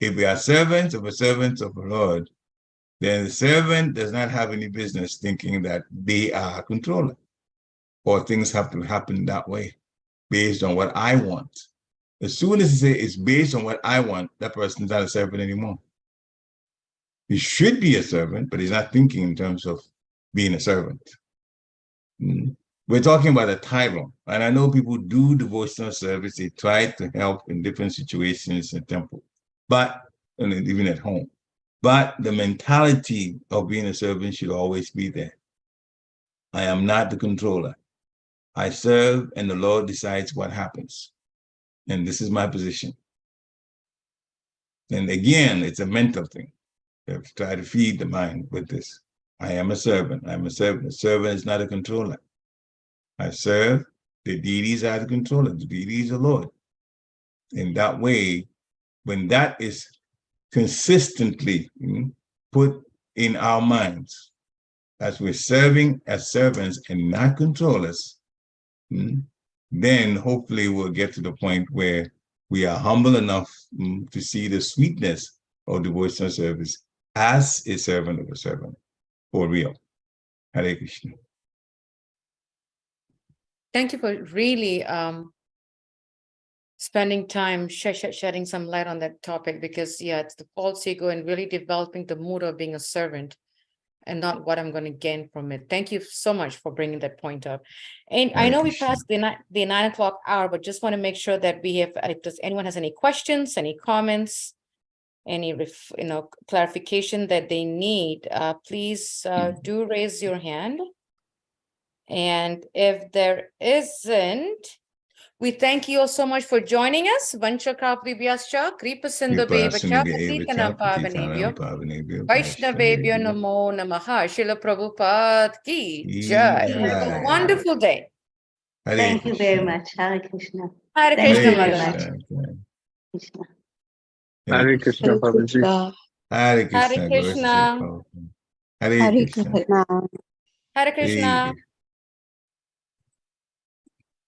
If we are servants of the servants of the Lord, then the servant does not have any business thinking that they are a controller or things have to happen that way based on what I want. As soon as you say it's based on what I want, that person is not a servant anymore. He should be a servant, but he's not thinking in terms of being a servant. We're talking about a title, and I know people do devotional service. They try to help in different situations in the temple, but and even at home. But the mentality of being a servant should always be there. I am not the controller. I serve, and the Lord decides what happens. And this is my position. And again, it's a mental thing. You have to try to feed the mind with this. I am a servant. I'm a servant. A servant is not a controller. I serve. The deities are the controller. The deity is the Lord. In that way, when that is consistently put in our minds, as we're serving as servants and not controllers, then hopefully we'll get to the point where we are humble enough to see the sweetness of devotional service as a servant of a servant, for real. Hare Krishna. Thank you for really spending time shedding some light on that topic, because yeah, it's the false ego and really developing the mood of being a servant and not what I'm going to gain from it. Thank you so much for bringing that point up. And I know we passed the 9 o'clock hour, but just want to make sure that we have, if does anyone has any questions, any comments, any clarification that they need, please do raise your hand. And if there isn't, we thank you all so much for joining us. Vancha Kapribhyascha, Kripasindhabheva Patitanam Pavanebhyo, Vaishnavebhyo Namo Namaha, Srila Prabhupada Ki Jai. Have a wonderful day. Thank you very much. Hare Krishna. Hare Thank Krishna, you very Mataji. much. Krishna. Hare Krishna, Prabhuji. Hare Hare Krishna. Krishna. Hare Hare Krishna. Krishna. Hare Krishna.